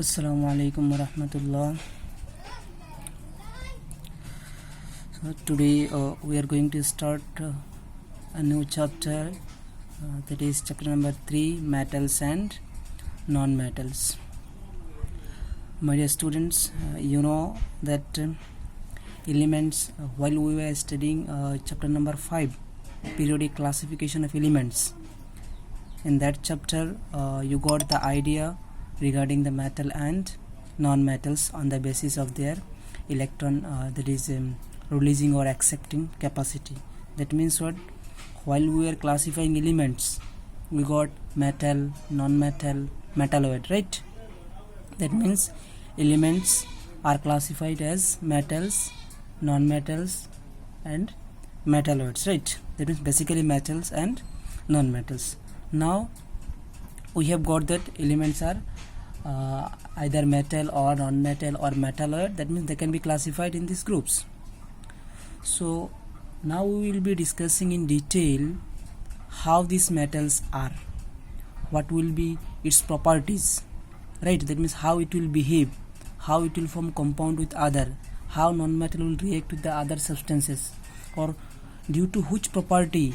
Assalamu alaikum warahmatullah. So today we are going to start a new chapter, that is chapter number 3, metals and non-metals. My dear students, you know that elements, while we were studying chapter number 5, periodic classification of elements, in that chapter you got the idea regarding the metal and non-metals on the basis of their electron that is releasing or accepting capacity. That means what? While we were classifying elements, we got metal, non-metal, metalloid, right? That means elements are classified as metals, non-metals and metalloids, right? That means basically metals and non-metals. Now we have got that elements are either metal or non-metal or metalloid. That means they can be classified in these groups. So now we will be discussing in detail how these metals are, what will be its properties, right? That means how it will behave, how it will form compound with other, how non-metal will react with the other substances, or due to which property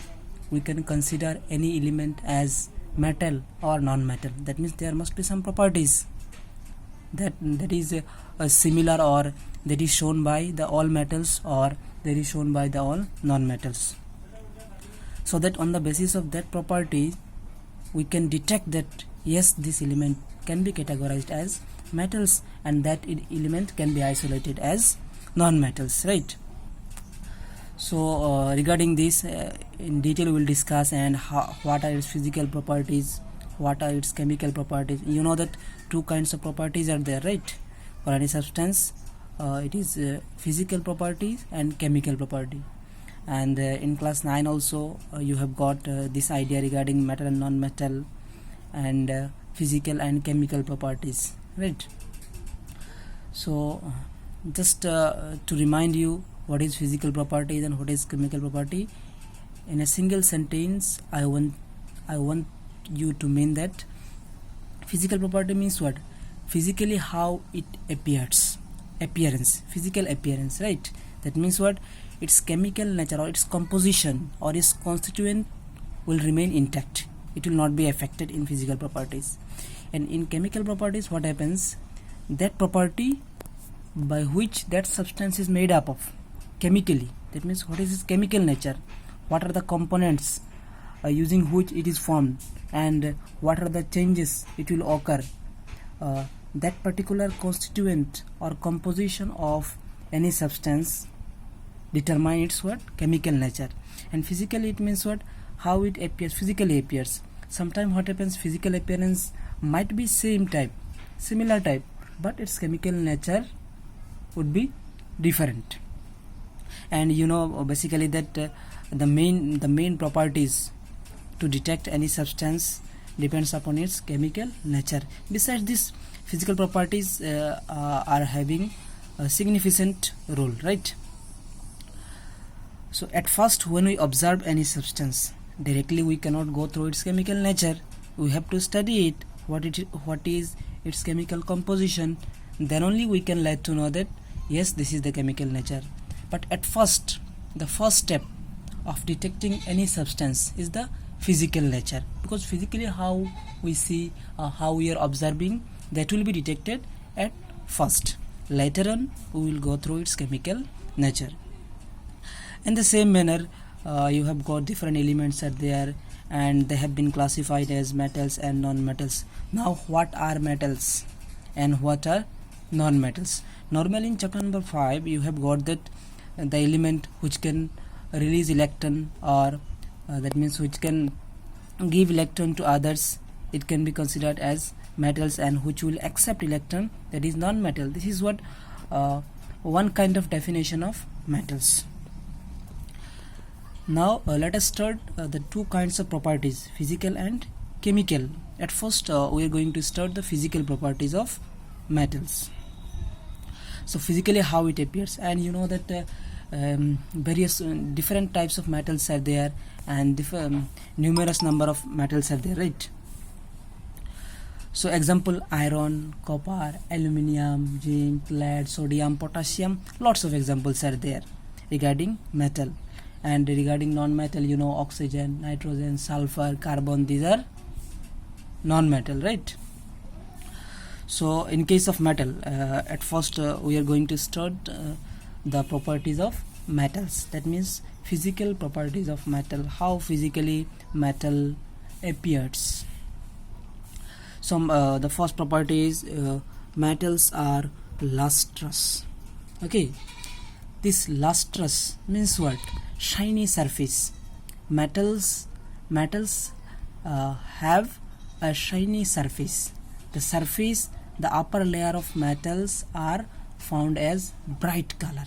we can consider any element as metal or non-metal. That means there must be some properties that is similar, or that is shown by the all metals, or that is shown by the all non-metals, so that on the basis of that property we can detect that yes, this element can be categorized as metals and that element can be isolated as non-metals, right? So regarding this in detail we will discuss, and what are its physical properties, what are its chemical properties. You know that two kinds of properties are there, right? For any substance it is physical properties and chemical property. And in class 9 also you have got this idea regarding metal and non-metal and physical and chemical properties, right? So just to remind you what is physical properties and what is chemical property, in a single sentence I want you to mean that physical property means what? Physically how it appears, appearance, physical appearance, right? That means what? Its chemical nature or its composition or its constituent will remain intact, it will not be affected in physical properties. And in chemical properties what happens? That property by which that substance is made up of chemically, that means what is its chemical nature, what are the components using which it is formed, and what are the changes it will occur, that particular constituent or composition of any substance determine its what? Chemical nature. And physically it means what? How it appears, physically appears. Sometimes what happens, physical appearance might be same type, similar type, but its chemical nature would be different. And you know basically that the main properties to detect any substance depends upon its chemical nature. Besides this, physical properties are having a significant role, right? So at first when we observe any substance, directly we cannot go through its chemical nature, we have to study it, what is its chemical composition, then only we can let to know that yes, this is the chemical nature. But at first, the first step of detecting any substance is the physical nature, because physically how we see, how we are observing, that will be detected at first. Later on we will go through its chemical nature. In the same manner you have got different elements are there, and they have been classified as metals and non-metals. Now what are metals and what are non-metals? Normally in chapter number 5 you have got that the element which can release electron, or that means which can give electron to others, it can be considered as metals, and which will accept electron, that is non-metal. This is what one kind of definition of metals. Now let us start the two kinds of properties, physical and chemical. At first we are going to start the physical properties of metals. So physically how it appears, and you know that various different types of metals are there, and numerous number of metals are there, right? So example, iron, copper, aluminium, zinc, lead, sodium, potassium, lots of examples are there regarding metal. And regarding non-metal, you know, oxygen, nitrogen, sulfur, carbon, these are non-metal, right? So in case of metal, at first we are going to start the properties of metals. That means physical properties of metal, how physically metal appears. So the first property is metals are lustrous. Okay, this lustrous means what? Shiny surface. Metals have a shiny surface. The upper layer of metals are found as bright color.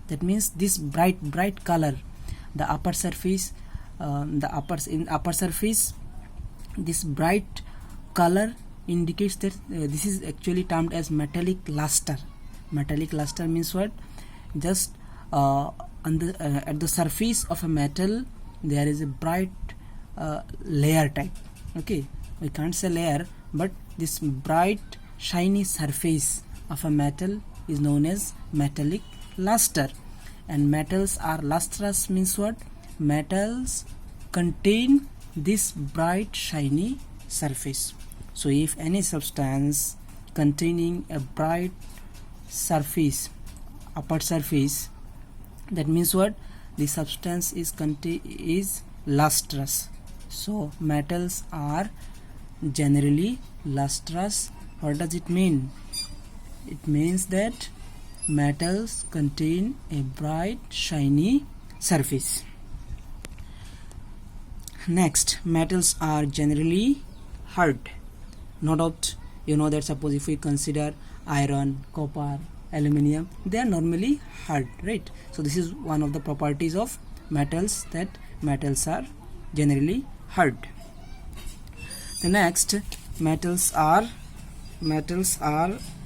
That means this bright color, the upper surface, this bright color indicates that this is actually termed as metallic luster. Metallic luster means what? Just at the surface of a metal there is a bright layer type. Okay, we can't say layer, but this bright shiny surface of a metal is known as metallic luster. And metals are lustrous means what? Metals contain this bright shiny surface. So if any substance containing a bright surface, upper surface, that means what? The substance is lustrous. So metals are generally lustrous. What does it mean? It means that metals contain a bright shiny surface. Next, metals are generally hard. No doubt you know that suppose if we consider iron, copper, aluminium, they are normally hard, right? So this is one of the properties of metals, that metals are generally hard. The next, metals are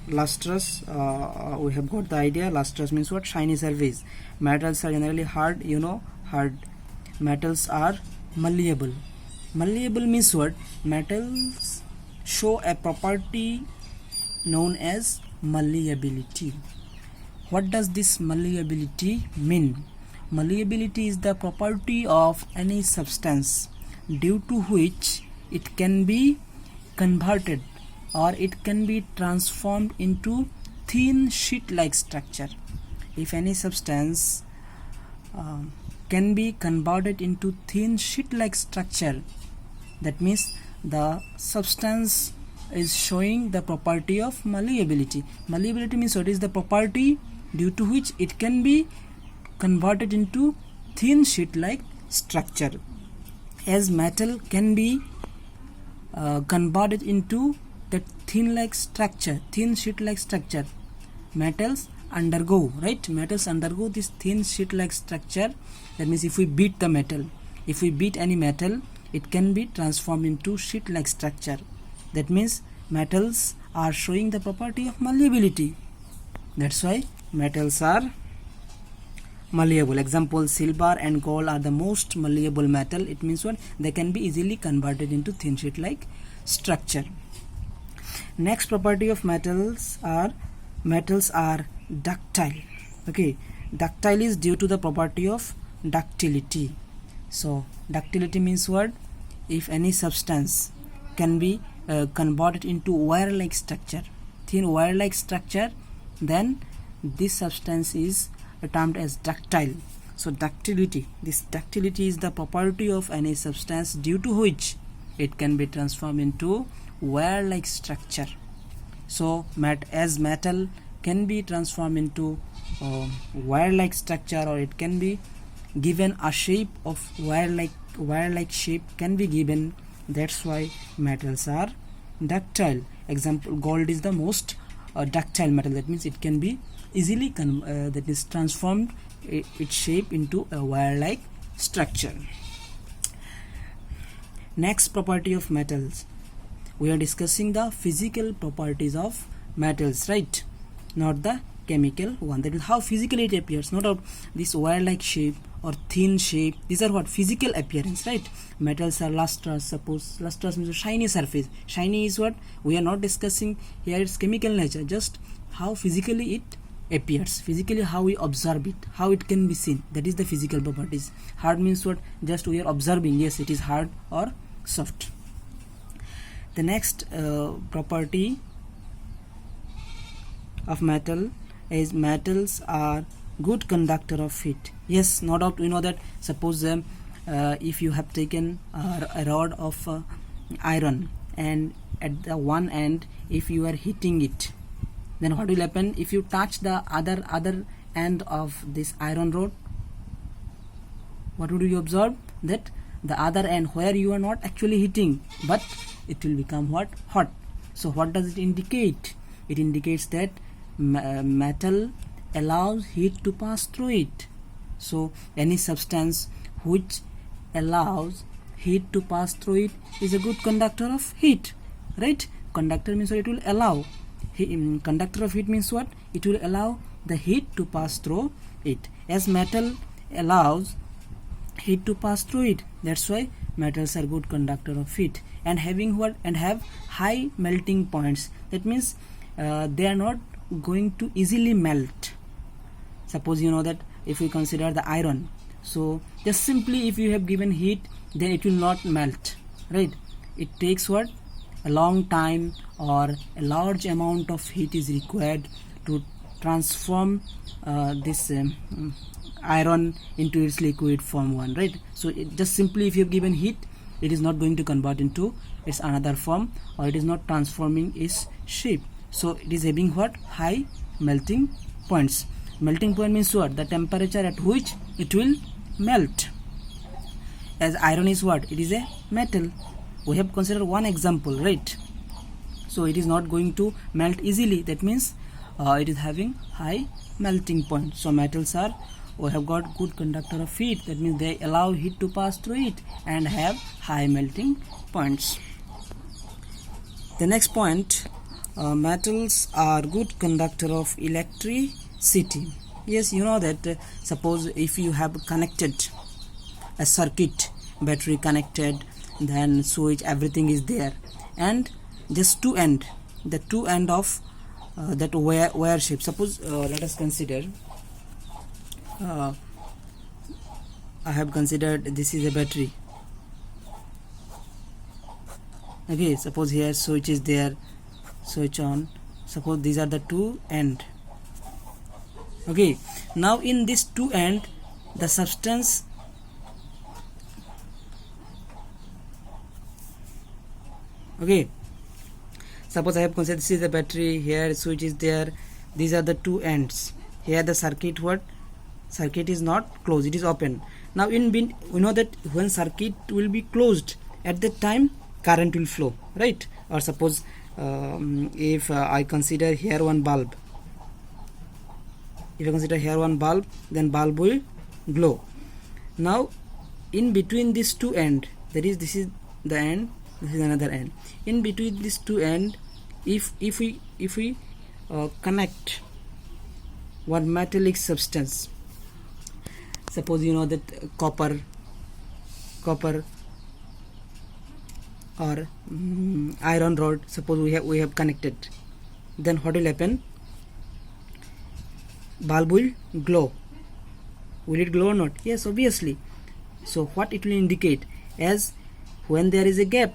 lustrous. We have got the idea. Lustrous means what? Shiny surface. Metals are generally hard, you know, hard. Metals are malleable. Malleable means what? Metals show a property known as malleability. What does this malleability mean? Malleability is the property of any substance due to which it can be converted or it can be transformed into thin sheet-like structure. If any substance can be converted into thin sheet-like structure, that means the substance is showing the property of malleability. Malleability means what? Is the property due to which it can be converted into thin sheet-like structure. As metal can be converted into that thin sheet-like structure, metals undergo, right? Metals undergo this thin sheet-like structure. That means if we beat any metal, it can be transformed into sheet-like structure. That means metals are showing the property of malleability. That's why metals are malleable. Example, silver and gold are the most malleable metal. It means what? They can be easily converted into thin sheet-like structure. Next property of metals are ductile. Okay, ductile is due to the property of ductility. So ductility means what? If any substance can be converted into wire-like structure, thin wire-like structure, then this substance is termed as ductile. So ductility is the property of any substance due to which it can be transformed into wire-like structure. So as metal can be transformed into wire-like structure, or it can be given a shape of wire-like shape can be given. That's why metals are ductile. Example, gold is the most ductile metal. That means it can be easily transformed its shape into a wire-like structure. Next property of metals, we are discussing the physical properties of metals, right? Not the chemical one. That is how physically it appears. No doubt this wire-like shape or thin shape. These are what? Physical appearance, right? Metals are lustrous. Suppose lustrous means a shiny surface. Shiny is what? We are not discussing here its chemical nature, just how physically it appears, physically how we observe it, how it can be seen. That is the physical properties. Hard means what? Just we are observing, yes, it is hard or soft. The next property of metal is metals are good conductor of heat. Yes, no doubt we know that. Suppose if you have taken a rod of iron, and at the one end if you are heating it, then what will happen? If you touch the other end of this iron rod, what would you observe? That the other end where you are not actually heating, but it will become what? Hot. So what does it indicate? It indicates that metal allows heat to pass through it. So any substance which allows heat to pass through it is a good conductor of heat, right? Conductor means what? It will allow. Conductor of heat means what? It will allow the heat to pass through it. As metal allows heat to pass through it, that's why metals are good conductor of heat, and having what? And have high melting points. That means they are not going to easily melt. Suppose you know that if we consider the iron, so just simply if you have given heat, then it will not melt, right? It takes what? A long time, or a large amount of heat is required to transform this iron into its liquid form one, right? So it just simply if you have given heat, it is not going to convert into its another form, or it is not transforming its shape. So it is having what? High melting points. Melting point means what? The temperature at which it will melt. As iron is what? It is a metal. We have considered one example, right? So it is not going to melt easily. That means it is having high melting point. So metals are, we have got good conductor of heat. That means they allow heat to pass through it and have high melting points. The next point, metals are good conductor of electricity. Yes, you know that suppose if you have connected a circuit, battery connected, then switch, everything is there, and just two end, the two end of that wire shape. Suppose let us consider I have considered this is a battery. Okay, suppose here switch is there, switch on. Suppose these are the two end. Okay, now in this two end, the substance, okay, suppose I have considered this is the battery, here switch is there, these are the two ends. Here the circuit, what? Circuit is not closed, it is open. Now we know that when circuit will be closed, at that time current will flow, right? Or suppose if I consider here one bulb, if I consider here one bulb, then bulb will glow. Now in between these two end, that is, this is the end, this is another end. In between these two end, if we connect one metallic substance, suppose you know that copper or iron rod, suppose we have connected, then what will happen? Bulb will glow. Will it glow or not? Yes, obviously. So what it will indicate? As when there is a gap,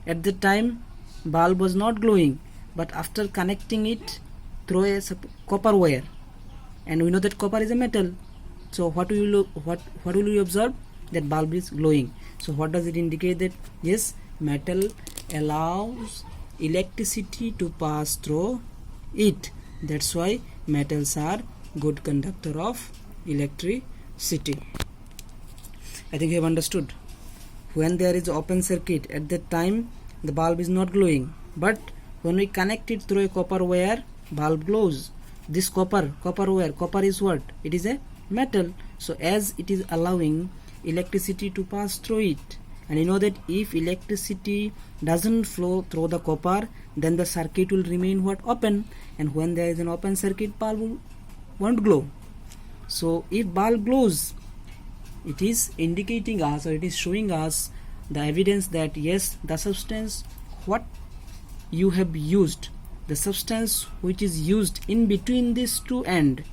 at the time bulb was not glowing, but after connecting it through a copper wire, and we know that copper is a metal, so what will you observe? That bulb is glowing. So what does it indicate? That yes, metal allows electricity to pass through it. That's why metals are good conductor of electricity. I think you have understood. When there is open circuit, at that time the bulb is not glowing, but when we connect it through a copper wire, bulb glows. This copper wire, copper is what? It is a metal. So as it is allowing electricity to pass through it, and you know that if electricity doesn't flow through the copper, then the circuit will remain what? Open, and when there is an open circuit, bulb won't glow. So if bulb glows, it is indicating us, or it is showing us the evidence that yes, the substance what you have used, the substance which is used in between these two end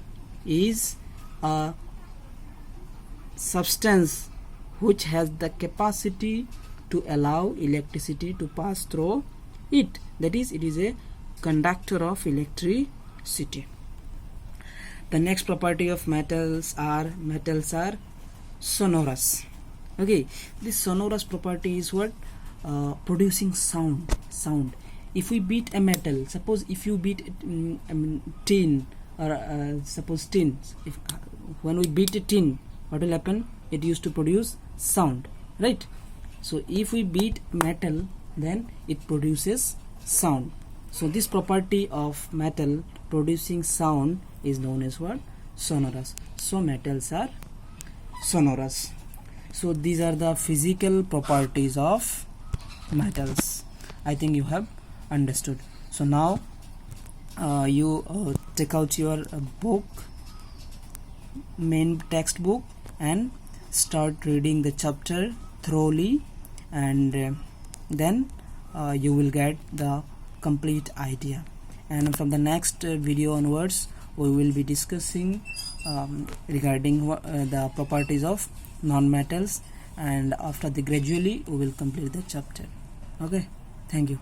is a substance which has the capacity to allow electricity to pass through it. That is, it is a conductor of electricity. The next property of metals are sonorous. Okay, this sonorous property is what? Producing sound. If we beat a metal, suppose if you beat tin, or suppose tin, when we beat a tin, what will happen? It used to produce sound, right? So if we beat metal, then it produces sound. So this property of metal producing sound is known as what? Sonorous. So metals are sonorous. So these are the physical properties of metals. I think you have understood. So now you take out your book, main textbook, and start reading the chapter thoroughly, and then you will get the complete idea. And from the next video onwards, we will be discussing regarding the properties of non-metals, and after the gradually we will complete the chapter. Okay, thank you.